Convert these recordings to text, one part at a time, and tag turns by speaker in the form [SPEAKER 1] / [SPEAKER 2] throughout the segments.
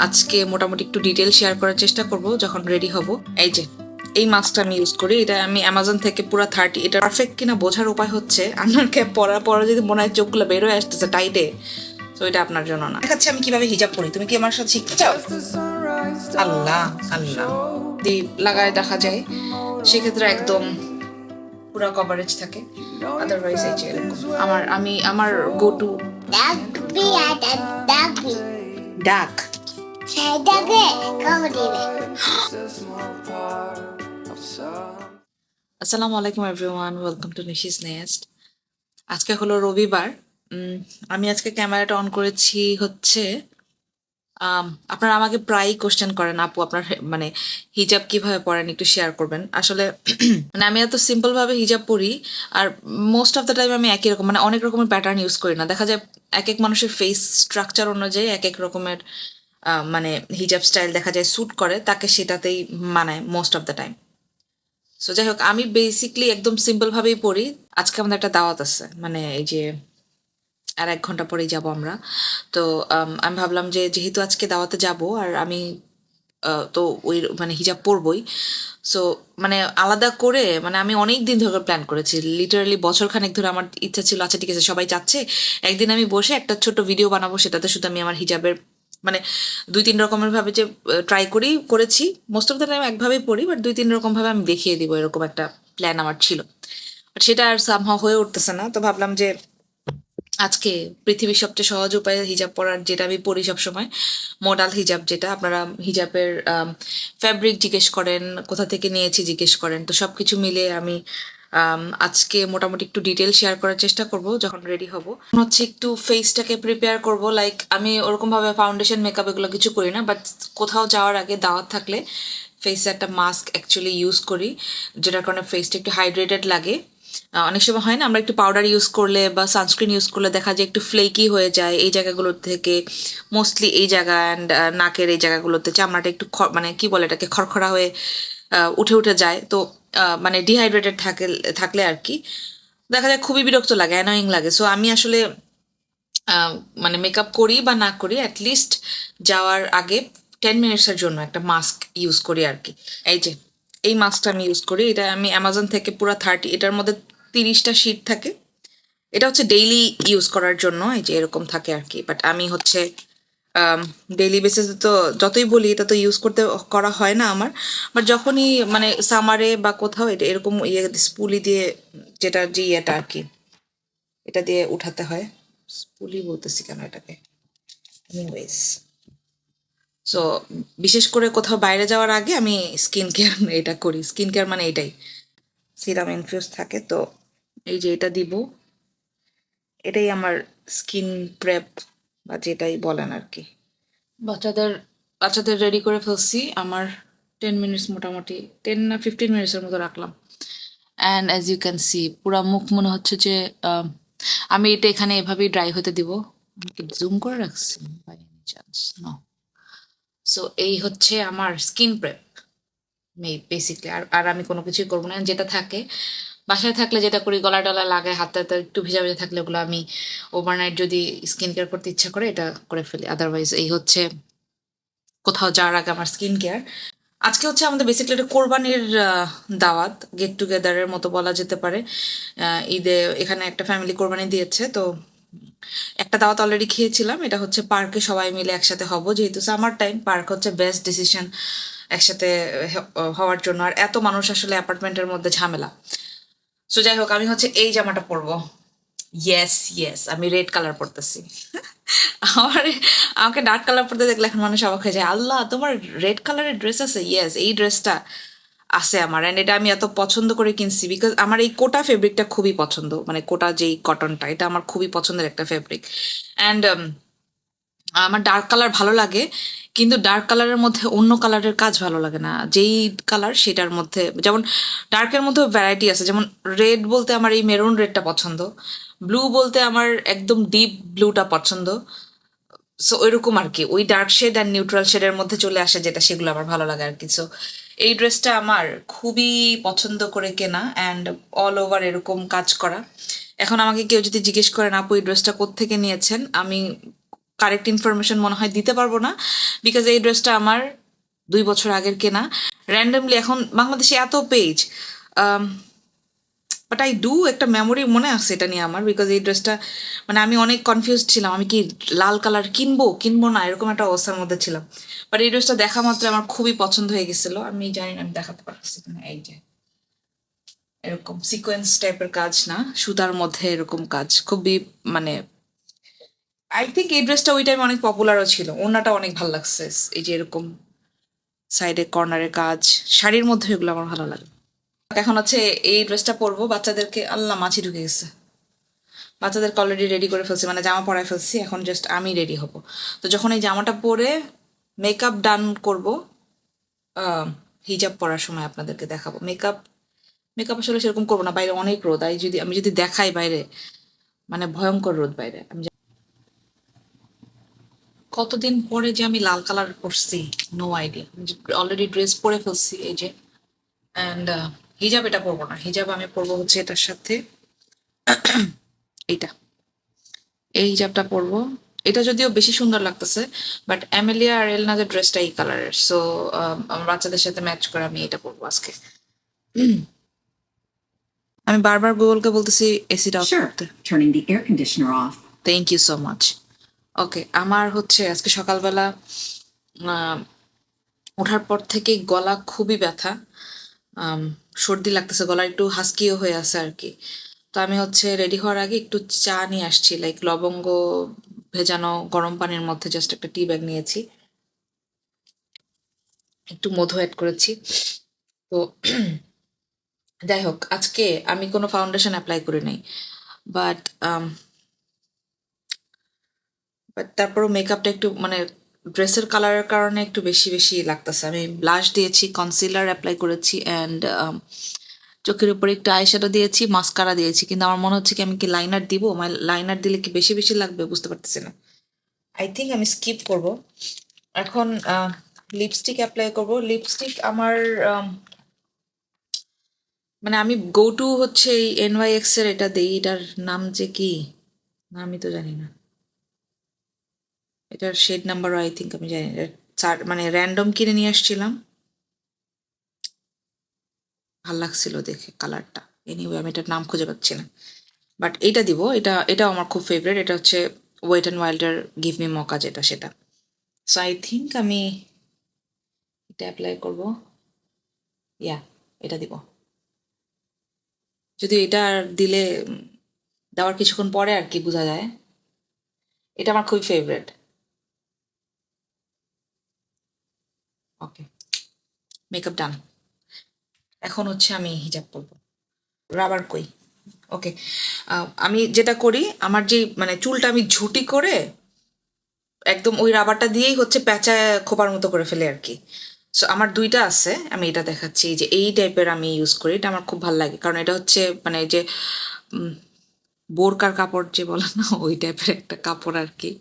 [SPEAKER 1] আজকে মোটামুটি একটু ডিটেল শেয়ার করার চেষ্টা করব যখন রেডি হব। এই যে এই মাস্কটা আমি ইউজ করি, এটা আমি অ্যামাজন থেকে পুরো 30, এটা পারফেক্ট কিনা বোঝার উপায় হচ্ছে আপনার ক্যাপ পরার পরে যদি মনে হয় চোখগুলো বের হয়ে আসতেছে টাইটে, তো এটা আপনার জন্য না। দেখাচ্ছি আমি কিভাবে হিজাব পরি, তুমি কি আমার সাথে শিখতে চাও? আল্লাহ আল্লাহ দি লাগায় দেখা যায়, সেক্ষেত্রে একদম পুরো কভারেজ থাকে। আদারওয়াইজ এই যে এরকম আমার গো টু ডাক আসসালামু আলাইকুম everyone, welcome to Nishi's nest. আজকে হলো রবিবার। আমি আজকে ক্যামেরাটা অন করেছি হচ্ছে আপনারা আমাকে প্রায়ই কোশ্চেন করেন, আপু আপনার মানে হিজাব কিভাবে পরেন একটু শেয়ার করবেন। আসলে মানে আমি এত সিম্পল ভাবে হিজাব পরি, আর মোস্ট অফ দ্য টাইম আমি একই রকম মানে অনেক রকমের প্যাটার্ন ইউজ করি না। দেখা যায় এক এক মানুষের ফেস স্ট্রাকচার অনুযায়ী এক এক রকমের মানে হিজাব স্টাইল দেখা যায় স্যুট করে, তাকে সেটাতেই মানায় most of the time. So যাই হোক, আমি বেসিকলি একদম সিম্পল ভাবেই পড়ি। আজকে আমাদের একটা দাওয়াত আছে, মানে এই যে আর 1 ঘন্টা পরেই যাব আমরা। তো আমি ভাবলাম যে যেহেতু আজকে দাওয়াতে যাব আর আমি তো ওই মানে হিজাব পরবই। সো মানে আলাদা করে মানে আমি অনেক দিন ধরে প্ল্যান করেছি, লিটারালি বছরখানেক ধরে আমার ইচ্ছা ছিল, আচ্ছা ঠিক আছে সবাই চাচ্ছে একদিন আমি বসে একটা ছোট ভিডিও বানাবো, সেটাতে শুধু আমি আমার হিজাবের মানে 2-3 রকমের ভাবে যে ট্রাই করেছি। মোস্ট অফ দ্য টাইম একভাবেই পড়ি, বাট 2-3 রকম ভাবে আমি দেখিয়ে দিব, এরকম একটা প্ল্যান আমার ছিল। বাট সেটা আর সামহাও হয়ে উঠতেছে না। তো ভাবলাম যে আজকে পৃথিবীর সবচেয়ে সহজ উপায়ে হিজাব পরার, যেটা আমি পরি সবসময়, মডাল হিজাব, যেটা আপনারা হিজাবের ফ্যাব্রিক জিজ্ঞেস করেন, কোথা থেকে নিয়েছি জিজ্ঞেস করেন, তো সব কিছু মিলে আমি আজকে মোটামুটি একটু ডিটেল শেয়ার করার চেষ্টা করব যখন রেডি হব। হচ্ছে একটু ফেসটাকে প্রিপেয়ার করব, লাইক আমি ওরকমভাবে ফাউন্ডেশন মেকআপ এগুলো কিছু করি না, বাট কোথাও যাওয়ার আগে দাওয়াত থাকলে ফেসে একটা মাস্ক অ্যাকচুয়ালি ইউজ করি, যেটার কারণে ফেসটা একটু হাইড্রেটেড লাগে। অনেক সময় হয় না, আমরা একটু পাউডার ইউজ করলে বা সানস্ক্রিন ইউজ করলে দেখা যায় একটু ফ্লেকি হয়ে যায় এই জায়গাগুলো থেকে, মোস্টলি এই জায়গা অ্যান্ড নাকের এই জায়গাগুলোতে চামড়াটা একটু মানে কি বলে এটাকে, খড়খড়া হয়ে উঠে উঠে যায়। তো মানে ডিহাইড্রেটেড থাকলে আর কি দেখা যায় খুবই বিরক্ত লাগে, অ্যানোয়িং লাগে। সো আমি আসলে মানে মেকআপ করি বা না করি, অ্যাটলিস্ট যাওয়ার আগে 10 মিনিটসের জন্য একটা মাস্ক ইউজ করি আর কি। এই যে এই মাস্কটা আমি ইউজ করি, এটা আমি অ্যামাজন থেকে পুরো 30, এটার মধ্যে 30টা শিট থাকে। এটা হচ্ছে ডেইলি ইউজ করার জন্য, এই যে এরকম থাকে আর কি। বাট আমি হচ্ছে ডেইলি বেসিসে তো যতই বলি এটা তো ইউজ করা হয় না আমার। বাট যখনই মানে সামারে বা কোথাও এটা এরকম ইয়ে স্পুলি দিয়ে, যেটা যে ইয়েটা আর কি, এটা দিয়ে উঠাতে হয়। স্পুলি বলতেছি কেন এটাকে, এনিওয়েজ। সো বিশেষ করে কোথাও বাইরে যাওয়ার আগে আমি স্কিন কেয়ার এটা করি। স্কিন কেয়ার মানে এটাই, সিরাম ইনফিউজ থাকে। তো এই যে এটা দিব, এটাই আমার স্কিন প্রেপ বা যেটাই বলেন আর কি। বাচ্চাদের বাচ্চাদের রেডি করে ফেলছি আমার 10 মিনিটস, মোটামুটি 10 না 15 মিনিটসের মতো রাখলাম। And as you can see পুরা মুখ মনে হচ্ছে যে আমি এটা এখানে এভাবেই ড্রাই হতে দিব। জুম করে রাখছি by any chance? No. So এই হচ্ছে আমার স্কিন প্রেপ বেসিকলি। আর আর আমি কোনো কিছুই করবো না, যেটা থাকে বাসায় থাকলে যেটা করি, গলা টলা লাগায়, হাতে হাতে একটু ভিজা ভিজা থাকলে ওগুলো আমি ওভারনাইট যদি স্কিন কেয়ার করতে ইচ্ছা করে এটা করে ফেলি। আদারওয়াইজ এই হচ্ছে কোথাও যাওয়ার আগে আমার স্কিন কেয়ার। আজকে হচ্ছে আমাদের বেসিক্যালি একটা কোরবানির দাওয়াত, গেট টুগেদারের মতো বলা যেতে পারে। ঈদে এখানে একটা ফ্যামিলি কোরবানি দিয়েছে, তো একটা দাওয়াত অলরেডি খেয়েছিলাম। এটা হচ্ছে পার্কে সবাই মিলে একসাথে হব, যেহেতু সামার টাইম, পার্ক হচ্ছে বেস্ট ডিসিশন একসাথে হওয়ার জন্য। আর এত মানুষ আসলে অ্যাপার্টমেন্টের মধ্যে ঝামেলা। সো যাই হোক, আমি হচ্ছে এই জামাটা পরবো। ইয়েস ইয়েস, আমি রেড কালার পরতেছি। আমার আমাকে ডার্ক কালার পরতে দেখলে এখন মানুষ অবাক হয়ে যায়, আল্লাহ তোমার রেড কালারের ড্রেস আছে? ইয়েস, এই ড্রেসটা আছে আমার, অ্যান্ড এটা আমি এত পছন্দ করে কিনছি বিকজ আমার এই কোটা ফেব্রিকটা খুবই পছন্দ, মানে কোটা যেই কটনটা, এটা আমার খুবই পছন্দের একটা ফেব্রিক। অ্যান্ড আমার ডার্ক কালার ভালো লাগে, কিন্তু ডার্ক কালারের মধ্যে অন্য কালারের কাজ ভালো লাগে না। যেই কালার সেটার মধ্যে, যেমন ডার্কের মধ্যেও ভ্যারাইটি আছে, যেমন রেড বলতে আমার এই মেরুন রেডটা পছন্দ, ব্লু বলতে আমার একদম ডিপ ব্লুটা পছন্দ। সো ওইরকম আর কি, ওই ডার্ক শেড আর নিউট্রাল শেডের মধ্যে চলে আসে যেটা, সেগুলো আমার ভালো লাগে আর কি। সো এই ড্রেসটা আমার খুবই পছন্দ করে কেনা, অ্যান্ড অল ওভার এরকম কাজ করা। এখন আমাকে কেউ যদি জিজ্ঞেস করেন আপু এই ড্রেসটা কোত্থেকে নিয়েছেন, আমি কারেক্ট ইনফরমেশন মনে হয় দিতে পারবো না, বিকজ এই ড্রেসটা আমার 2 বছর আগের কেনা। র্যান্ডমলি এখন বাংলাদেশে এত পেজ, বাট আই ডু একটা মেমোরি মনে আছে এটা নিয়ে আমার, বিকজ এই ড্রেসটা মানে আমি অনেক কনফিউজড ছিলাম, আমি কি লাল কালার কিনবো না, এরকম একটা অবস্থার মধ্যে ছিলাম। বাট এই ড্রেসটা দেখা মাত্র আমার খুবই পছন্দ হয়ে গেছিলো। আমি জানি না আমি দেখাতে পারতেছি কিনা, এই যে এরকম সিকোয়েন্স টাইপের কাজ না, সুতার মধ্যে এরকম কাজ, খুবই মানে আই থিঙ্ক এই ড্রেসটা ওই টাইমে অনেক পপুলারও ছিল। ওনাটা অনেক ভালো লাগছে, এই যে এরকম সাইডে কর্নারের কাজ, শাড়ির মধ্যে এগুলো আমার ভালো লাগে। এখন হচ্ছে এই ড্রেসটা পরবো, বাচ্চাদেরকে আল্লাহ মাছি ঢুকে গেছে, বাচ্চাদেরকে অলরেডি রেডি করে ফেলছি, মানে জামা পরায় ফেলছি, এখন জাস্ট আমি রেডি হব। তো যখন এই জামাটা পরে মেকআপ ডান করব, হিজাব পরার সময় আপনাদেরকে দেখাবো। মেকআপ মেকআপ আসলে সেরকম করবো না, বাইরে অনেক রোদ, আমি যদি দেখাই বাইরে, মানে ভয়ঙ্কর রোদ বাইরে। কতদিন পরে যে আমি লাল কালার করছি, নো আইডিয়া। অলরেডি ড্রেস পরে ফেলছি এই যে, অ্যান্ড হিজাব এটা পরবো না, হিজাব আমি পরবো হচ্ছে এটার সাথে এইটা, এই হিজাবটা পরবো। এটা যদিও বেশি সুন্দর লাগতেছে, বাট অ্যামেলিয়া আর এলনাজের ড্রেসটা এই কালারের, সো আমার বাচ্চাদের সাথে ম্যাচ করে আমি এটা পরবো আজকে। আমি বারবার গুগলকে বলতেছি এসিটা অফ
[SPEAKER 2] Sure.
[SPEAKER 1] করতে।
[SPEAKER 2] Turning the air conditioner off.
[SPEAKER 1] Thank you so much. Okay, আমার হচ্ছে আজকে সকালবেলা ওঠার পর থেকে গলা খুবই ব্যথা, সর্দি লাগতেছে, গলা একটু হাস্কিও হয়ে আছে আর কি। তো আমি হচ্ছে রেডি হওয়ার আগে একটু চা নিয়ে আসছি, লাইক লবঙ্গ ভেজানো গরম পানির মধ্যে জাস্ট একটা টি ব্যাগ নিয়েছি, একটু মধু অ্যাড করেছি। তো যাই হোক, আজকে আমি কোনো ফাউন্ডেশন অ্যাপ্লাই করি নাই, বাট বাট তারপরও মেকআপটা একটু মানে ড্রেসের কালারের কারণে একটু বেশি বেশি লাগতেছে। আমি ব্লাশ দিয়েছি, কনসিলার অ্যাপ্লাই করেছি, অ্যান্ড চোখের উপরে একটু আইশ্যাডো দিয়েছি, মাস্কারা দিয়েছি, কিন্তু আমার মনে হচ্ছে কি আমি কি লাইনার দিব, লাইনার দিলে কি বেশি বেশি লাগবে বুঝতে পারতেছি না। আই থিঙ্ক আমি স্কিপ করব। এখন লিপস্টিক অ্যাপ্লাই করব। লিপস্টিক আমার মানে আমি গো টু হচ্ছে এই NYX এর এটা দিই, এটার নাম যে কি, আমি তো জানি না, এটার শেড নাম্বারও আই থিঙ্ক আমি জানি না, মানে র্যান্ডম কিনে নিয়ে আসছিলাম, ভাল লাগছিল দেখে কালারটা। এনিওয়ে আমি এটার নাম খুঁজে পাচ্ছি না, বাট এইটা দিব, এটাও আমার খুব ফেভারিট। এটা হচ্ছে ওয়েট অ্যান্ড ওয়াইল্ডের গিভ মি মকা, যেটা সেটা। সো আই থিঙ্ক আমি এটা অ্যাপ্লাই করবো, ইয়া এটা দিব। যদি এটা আর দিলে দেওয়ার কিছুক্ষণ পরে আর কি বোঝা যায়, এটা আমার খুবই ফেভারিট। ওকে, মেকআপ ডান। এখন হচ্ছে আমি হিজাব পরবো। রাবার কই? ওকে, আমি যেটা করি, আমার যে মানে চুলটা আমি ঝুটি করে একদম ওই রাবারটা দিয়েই হচ্ছে প্যাঁচায় খোপার মতো করে ফেলে আর কি। সো আমার দুইটা আছে, আমি এটা দেখাচ্ছি, যে এই টাইপের আমি ইউজ করি, এটা আমার খুব ভালো লাগে, কারণ এটা হচ্ছে মানে যে বোরকার কাপড় যে বলে না, ওই টাইপের একটা কাপড় আর কি।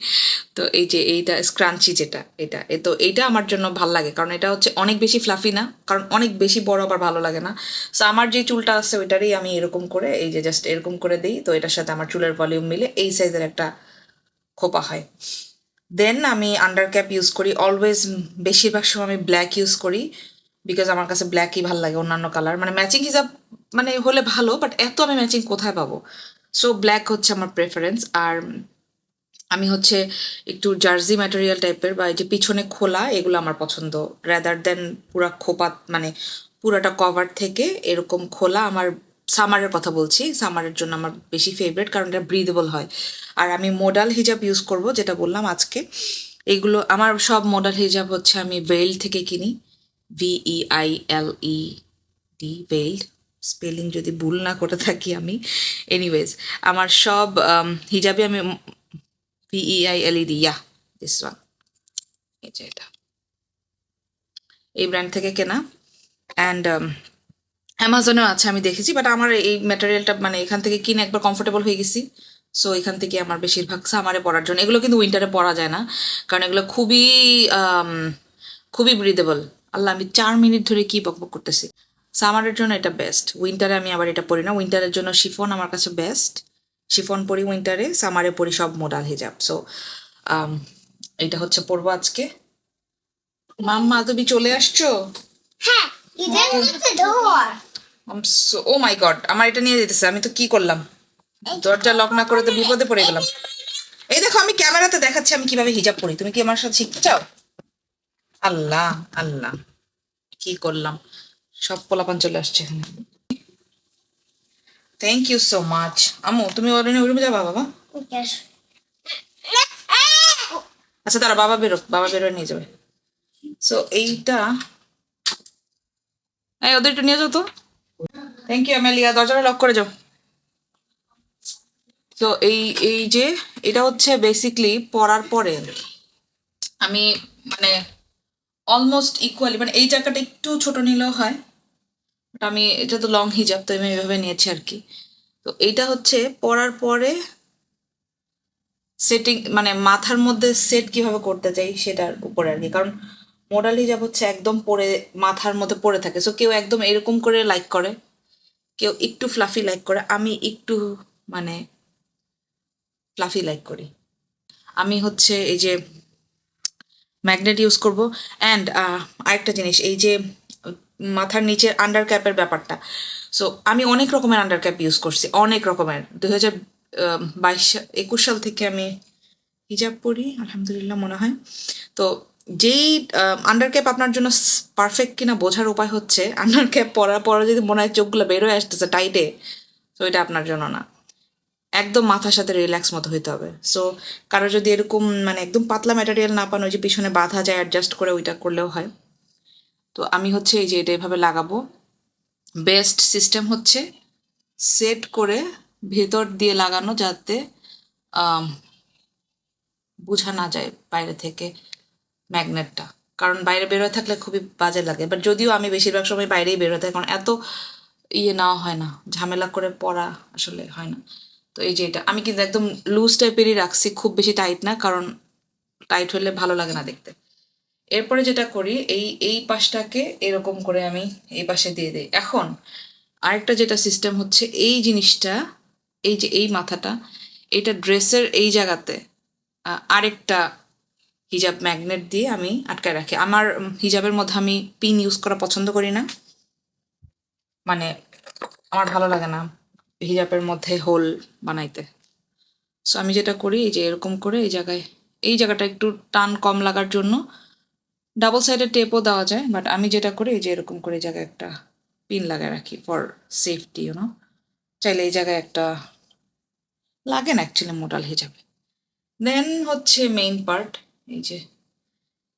[SPEAKER 1] তো এই যে এইটা স্ক্রাঞ্চি যেটা, এটা তো এইটা আমার জন্য ভালো লাগে, কারণ এটা হচ্ছে অনেক বেশি ফ্লাফি না, কারণ অনেক বেশি বড় আবার ভালো লাগে না। সো আমার যে চুলটা আছে ওইটারই আমি এরকম করে এই যে জাস্ট এরকম করে দিই, তো এটার সাথে আমার চুলের ভলিউম মিলে এই সাইজের একটা খোপা হয়। দেন আমি আন্ডার ক্যাপ ইউজ করি অলওয়েজ, বেশিরভাগ সময় আমি ব্ল্যাক ইউজ করি, বিকজ আমার কাছে ব্ল্যাকই ভালো লাগে, অন্যান্য কালার মানে ম্যাচিং হিসাব মানে হলে ভালো, বাট এত আমি ম্যাচিং কোথায় পাবো। সো ব্ল্যাক হচ্ছে আমার প্রেফারেন্স। আর আমি হচ্ছে একটু জার্সি ম্যাটেরিয়াল টাইপের, বা এই যে পিছনে খোলা, এগুলো আমার পছন্দ, রাদার দেন পুরা খোপা, মানে পুরাটা কভার থেকে এরকম খোলা। আমার সামারের কথা বলছি, সামারের জন্য আমার বেশি ফেভারিট, কারণ এটা ব্রিদেবল হয়। আর আমি মোডাল হিজাব ইউজ করব, যেটা বললাম আজকে। এগুলো আমার সব মোডাল হিজাব হচ্ছে আমি ভেইল থেকে কিনি, VEILED, ভেইল্ড, স্পেলিং যদি ভুল না করে থাকি আমি। এনিওয়েজ, আমার সব হিজাবে আমি VEILED, ইয়া দিস ওয়ান, এই যে এটা এই ব্র্যান্ড থেকে কেনা। অ্যান্ড অ্যামাজনেও আছে আমি দেখেছি, বাট আমার এই ম্যাটেরিয়ালটা মানে এখান থেকে কিনে একবার কমফোর্টেবল হয়ে গেছি। সো এখান থেকে আমার বেশিরভাগ সামারে পরার জন্য, এগুলো কিন্তু উইন্টারে পরা যায় না, কারণ এগুলো খুবই খুবই ব্রিদেবল। আল্লাহ, আমি 4 মিনিট ধরে কি বকবক করতেছি। সামারের জন্য এটা বেস্ট, উইন্টারে আমি আবার এটা পরি না। উইন্টারের জন্য শিফন আমার কাছে বেস্ট, শিফন পরি উইন্টারে, সামারে পরি সব মোডাল হিজাব। সো আম, এইটা হচ্ছে পরবো আজকে। মাম্মা তুমি চলে আসছো?
[SPEAKER 2] হ্যাঁ, you didn't lock the door.
[SPEAKER 1] Oh my god, আমার এটা নিয়ে যেতেছে, আমি তো কি করলাম, দরজা লক না করে তো বিপদে পড়ে গেলাম। এই দেখো আমি ক্যামেরাতে দেখাচ্ছি আমি কিভাবে হিজাব পরি, তুমি কি আমার সাথে শিখতে চাও? আল্লাহ আল্লাহ, কি করলাম, সব পোলাপান চলে আসছে এখানে। Thank you so much. আমু তুমি ওই রুমে যাবা বাবা?
[SPEAKER 2] Yes.
[SPEAKER 1] আচ্ছা দাঁড়া, বাবা বেরো নিয়ে যাবে। সো এইটা, এই ওদের একটু নিয়ে যাও তো। থ্যাংক ইউ অ্যামেলিয়া, দরজাটা লক করে যাও। তো এই এই যে এটা হচ্ছে বেসিকলি পরার পরে আমি মানে অলমোস্ট ইকুয়ালি, মানে এই জায়গাটা একটু ছোট নিলেও হয়, বাট আমি এটা তো লং হিজাব তো আমি এভাবে নিয়েছি আর কি। তো এইটা হচ্ছে পরার পরে সেটিং, মানে মাথার মধ্যে সেট কিভাবে করতে চাই সেটার উপরে আর কি। কারণ মোডাল হিজাব হচ্ছে একদম পরে মাথার মধ্যে পড়ে থাকে, সো কেউ একদম এরকম করে লাইক করে, কেউ একটু ফ্লাফি লাইক করে, আমি একটু মানে ফ্লাফি লাইক করি। আমি হচ্ছে এই যে ম্যাগনেট ইউজ করব। অ্যান্ড আরেকটা জিনিস, এই যে মাথার নিচে আন্ডার ক্যাপের ব্যাপারটা, সো আমি অনেক রকমের আন্ডার ক্যাপ ইউজ করছি, অনেক রকমের। 2022-21 সাল থেকে আমি হিজাব পরি আলহামদুলিল্লাহ মনে হয়। তো যেই আন্ডার ক্যাপ আপনার জন্য পারফেক্ট কিনা বোঝার উপায় হচ্ছে, আন্ডার ক্যাপ পরার পরে যদি মনে হয় চোখগুলো বের হয়ে আসতেছে টাইটে, তো এটা আপনার জন্য না। একদম মাথার সাথে রিল্যাক্স মতো হইতে হবে। সো কারো যদি এরকম মানে একদম পাতলা ম্যাটেরিয়াল না পান, ওই যে পিছনে বাঁধা যায় অ্যাডজাস্ট করে, ওইটা করলেও হয়। তো আমি হচ্ছে এই যে এটা এভাবে লাগাবো। বেস্ট সিস্টেম হচ্ছে সেট করে ভেতর দিয়ে লাগানো, যাতে বোঝা না যায় বাইরে থেকে ম্যাগনেটটা। কারণ বাইরে বেরোয় থাকলে খুবই বাজে লাগে, বাট যদিও আমি বেশিরভাগ সময় বাইরেই বেরোতে হয়, কারণ এত নেওয়া হয় না, ঝামেলা করে পড়া আসলে হয় না। তো এই যে এটা আমি কিন্তু একদম লুজ টাইপেরই রাখছি, খুব বেশি টাইট না, কারণ টাইট হলে ভালো লাগে না দেখতে। এরপরে যেটা করি, এই এই পাশটাকে এরকম করে আমি এই পাশে দিয়ে দিই। এখন আরেকটা যেটা সিস্টেম হচ্ছে, এই জিনিসটা, এই যে এই মাথাটা, এইটা ড্রেসের এই জায়গাতে আরেকটা হিজাব ম্যাগনেট দিয়ে আমি আটকায় রাখি। আমার হিজাবের মধ্যে আমি পিন ইউজ করা পছন্দ করি না, মানে আমার ভালো লাগে না হিজাবের মধ্যে হোল বানাইতে। সো আমি যেটা করি, এই যে এরকম করে এই জায়গায়, এই জায়গাটা একটু টান কম লাগার জন্য ডাবল সাইডের টেপও দেওয়া যায়, বাট আমি যেটা করি এই যে এরকম করে এই জায়গায় একটা পিন লাগায় রাখি ফর সেফটি, ইউনো। চাইলে এই জায়গায় একটা লাগে না অ্যাকচুয়ালি মোডাল হিজাবে। দেন হচ্ছে মেইন পার্ট, এই যে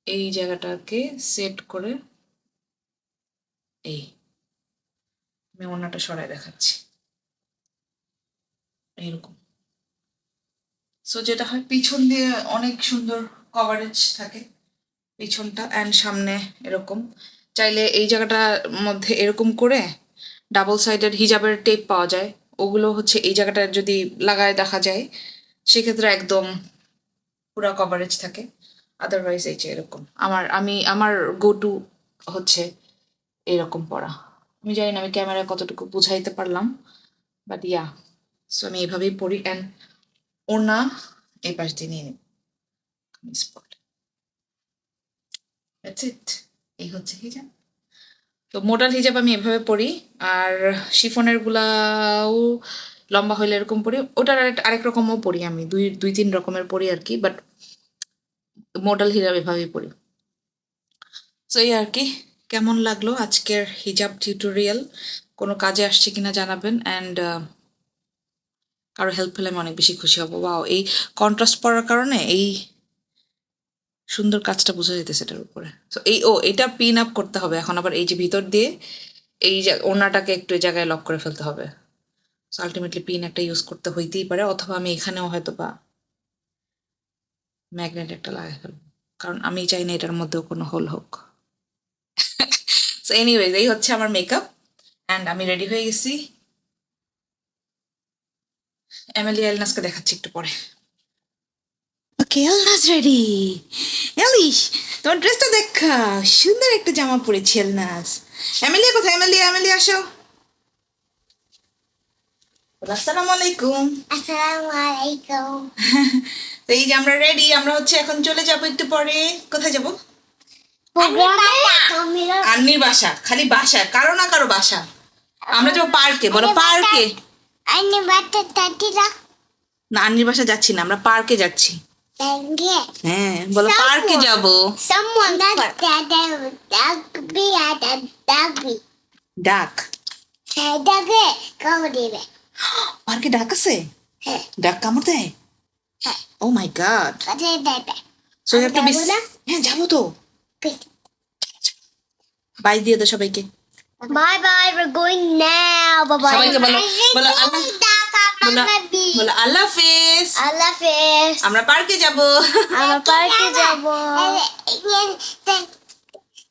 [SPEAKER 1] এই জায়গাটাকে সেট করে এই আমি ওড়নাটা সরাই দেখাচ্ছি এরকম। সো যেটা হয়, পিছন দিয়ে অনেক সুন্দর কভারেজ থাকে পিছনটা, অ্যান্ড সামনে এরকম। চাইলে এই জায়গাটার মধ্যে এরকম করে ডাবল সাইডের হিজাবের টেপ পাওয়া যায়, ওগুলো হচ্ছে এই জায়গাটা যদি লাগায় দেখা যায়, সেক্ষেত্রে একদম পুরো কভারেজ থাকে। আদারওয়াইজ এই যে এরকম আমার গো টু হচ্ছে এরকম পড়া। আমি জানি না আমি ক্যামেরায় কতটুকু বুঝাইতে পারলাম, বাট ইয়া, সো আমি এইভাবেই পড়ি। অ্যান্ড ওড়না এই পাশ দিয়ে নিয়ে নিই স্পট, দ্যাটস ইট। এই হচ্ছে হিজাব। তো মোডাল হিজাব আমি এভাবে পরি, আর শিফনের গুলাও লম্বা হইলে এরকম পরি, ওটার আরেক রকমও পরি, আমি দুই দুই তিন রকমের পরি আর কি, বাট মোডাল হিজাব এভাবেই পরি। সো এই আর কি, কেমন লাগলো আজকের হিজাব টিউটোরিয়াল, কোনো কাজে আসছে কিনা জানাবেন। অ্যান্ড কারো হেল্প পেলে আমি অনেক বেশি খুশি হব। ওয়াও, এই কন্ট্রাস্ট পড়ার কারণে এই সুন্দর কাজটা বোঝা যেতেছে এটার উপরে। তো এটা পিন আপ করতে হবে এখন, আবার এই যে ভিতর দিয়ে এই ওড়নাটাকে একটু এই জায়গায় লক করে ফেলতে হবে। সো আলটিমেটলি পিন একটা ইউজ করতে হইতেই পারে, অথবা আমি এখানেও হয়তো বা ম্যাগনেট একটা লাগাই ফেলবো, কারণ আমি চাই না এটার মধ্যেও কোনো হোল হোক। সো এনিওয়েজ, এই হচ্ছে আমার মেকআপ, অ্যান্ড আমি রেডি হয়ে গেছি। এমএলই এলনাসকে দেখাচ্ছি একটু পরে। ওকে, এলনাস রেডি। এলিশ, তোমার ড্রেসটা দেখা, সুন্দর একটা জামা পরেছি এলনাস। এমএলইয়া কোথায়? এমএলইয়া আসো। আসসালামু আলাইকুম।
[SPEAKER 2] Assalamualaikum.
[SPEAKER 1] তো এই যে আমরা রেডি, আমরা হচ্ছে এখন চলে যাব একটু পরে। কোথায় যাব? আন্নির বাসা, খালি বাসা, কারো না কারো বাসা। আমরা যাবো পার্কে, বলো পার্কে।
[SPEAKER 2] Ani bata tatira.
[SPEAKER 1] না, আন্নির বাসা যাচ্ছি না, আমরা পার্কে যাচ্ছি। হ্যাঁ, বলো পার্কে যাব।
[SPEAKER 2] Someone dagby dagby.
[SPEAKER 1] ডাক,
[SPEAKER 2] Dagge kau dibe.
[SPEAKER 1] পার্কে ডাক আছে? ডাক কামড় দেয়? Oh my god.
[SPEAKER 2] Kata dada.
[SPEAKER 1] So you have to be. হ্যাঁ, যাবো তো। বাই দিয়ে দাও সবাইকে।
[SPEAKER 2] Bye bye, we're going now. Bye bye.
[SPEAKER 1] সবাইকে বলো, বলো আল্লাহ, বলো, বলো আল্লাহ হাফেজ।
[SPEAKER 2] Allah Hafiz.
[SPEAKER 1] আমরা পার্কে যাব।
[SPEAKER 2] Ama parke jabo.